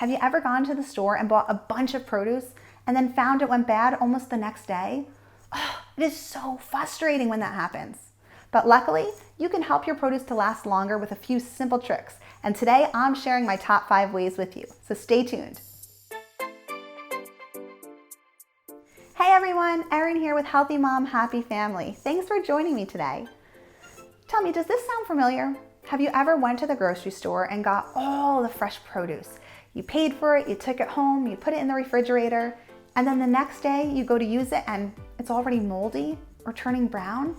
Have you ever gone to the store and bought a bunch of produce and then found it went bad almost the next day? Oh, it is so frustrating when that happens. But luckily, you can help your produce to last longer with a few simple tricks. And today I'm sharing my top 5 ways with you, so stay tuned. Hey everyone, Erin here with Healthy Mom, Happy Family. Thanks for joining me today. Tell me, does this sound familiar? Have you ever went to the grocery store and got all the fresh produce? You paid for it, you took it home, you put it in the refrigerator, and then the next day you go to use it and it's already moldy or turning brown?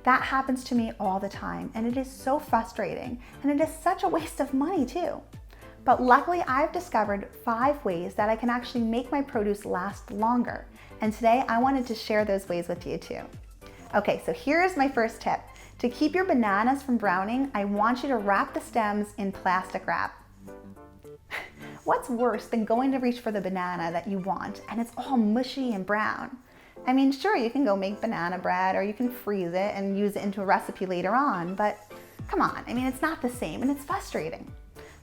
That happens to me all the time, and it is so frustrating, and it is such a waste of money too. But luckily I've discovered 5 ways that I can actually make my produce last longer. And today I wanted to share those ways with you too. Okay, so here's my first tip. To keep your bananas from browning, I want you to wrap the stems in plastic wrap. What's worse than going to reach for the banana that you want and it's all mushy and brown? I mean, sure, you can go make banana bread or you can freeze it and use it into a recipe later on, but come on, I mean, it's not the same and it's frustrating.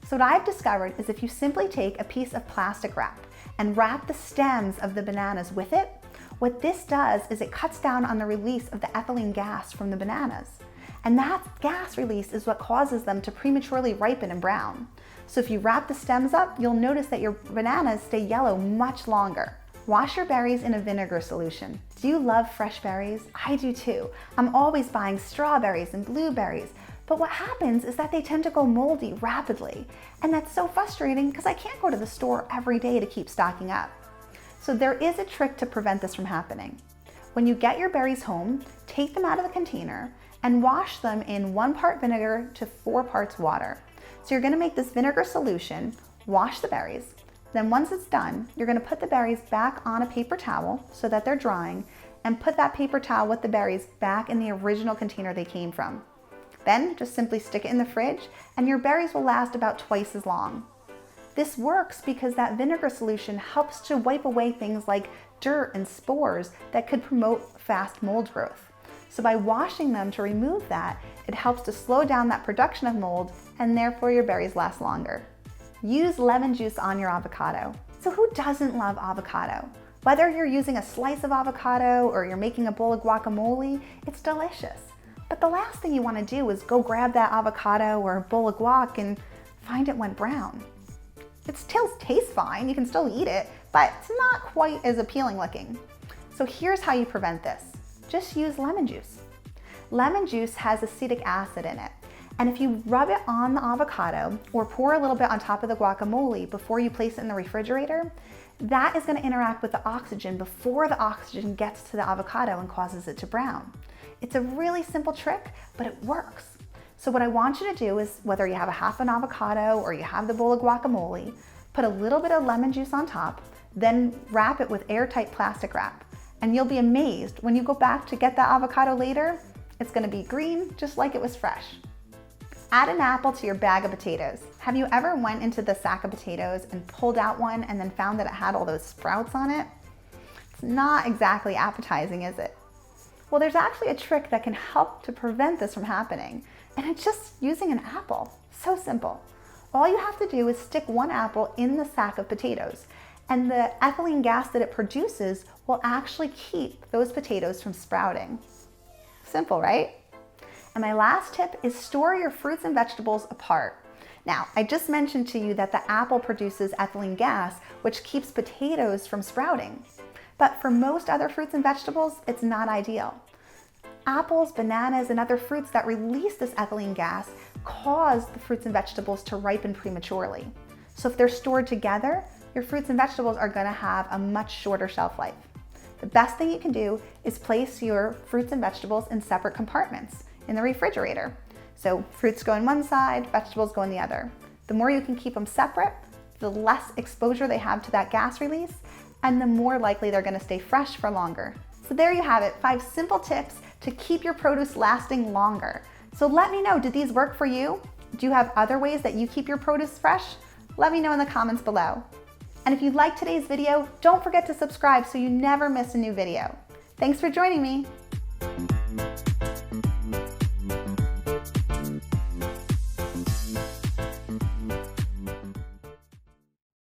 So what I've discovered is if you simply take a piece of plastic wrap and wrap the stems of the bananas with it, what this does is it cuts down on the release of the ethylene gas from the bananas. And that gas release is what causes them to prematurely ripen and brown. So if you wrap the stems up, you'll notice that your bananas stay yellow much longer. Wash your berries in a vinegar solution. Do you love fresh berries? I do too. I'm always buying strawberries and blueberries, but what happens is that they tend to go moldy rapidly. And that's so frustrating because I can't go to the store every day to keep stocking up. So there is a trick to prevent this from happening. When you get your berries home, take them out of the container and wash them in 1 part vinegar to 4 parts water. So you're gonna make this vinegar solution, wash the berries, then once it's done, you're gonna put the berries back on a paper towel so that they're drying, and put that paper towel with the berries back in the original container they came from. Then just simply stick it in the fridge and your berries will last about twice as long. This works because that vinegar solution helps to wipe away things like dirt and spores that could promote fast mold growth. So by washing them to remove that, it helps to slow down that production of mold and therefore your berries last longer. Use lemon juice on your avocado. So who doesn't love avocado? Whether you're using a slice of avocado or you're making a bowl of guacamole, it's delicious. But the last thing you want to do is go grab that avocado or a bowl of guac and find it went brown. It still tastes fine, you can still eat it, but it's not quite as appealing looking. So here's how you prevent this. Just use lemon juice. Lemon juice has acetic acid in it. And if you rub it on the avocado or pour a little bit on top of the guacamole before you place it in the refrigerator, that is going to interact with the oxygen before the oxygen gets to the avocado and causes it to brown. It's a really simple trick, but it works. So what I want you to do is, whether you have a half an avocado or you have the bowl of guacamole, put a little bit of lemon juice on top, then wrap it with airtight plastic wrap. And you'll be amazed when you go back to get that avocado later, it's going to be green just like it was fresh. Add an apple to your bag of potatoes. Have you ever went into the sack of potatoes and pulled out one and then found that it had all those sprouts on it? It's not exactly appetizing, is it? Well, there's actually a trick that can help to prevent this from happening, and it's just using an apple. So simple. All you have to do is stick 1 apple in the sack of potatoes, and the ethylene gas that it produces will actually keep those potatoes from sprouting. Simple, right? And my last tip is store your fruits and vegetables apart. Now, I just mentioned to you that the apple produces ethylene gas, which keeps potatoes from sprouting. But for most other fruits and vegetables, it's not ideal. Apples, bananas, and other fruits that release this ethylene gas cause the fruits and vegetables to ripen prematurely. So if they're stored together, your fruits and vegetables are going to have a much shorter shelf life. The best thing you can do is place your fruits and vegetables in separate compartments in the refrigerator. So fruits go on one side, vegetables go on the other. The more you can keep them separate, the less exposure they have to that gas release, and the more likely they're going to stay fresh for longer. So there you have it, 5 simple tips to keep your produce lasting longer. So let me know, did these work for you? Do you have other ways that you keep your produce fresh? Let me know in the comments below. And if you liked today's video, don't forget to subscribe so you never miss a new video. Thanks for joining me.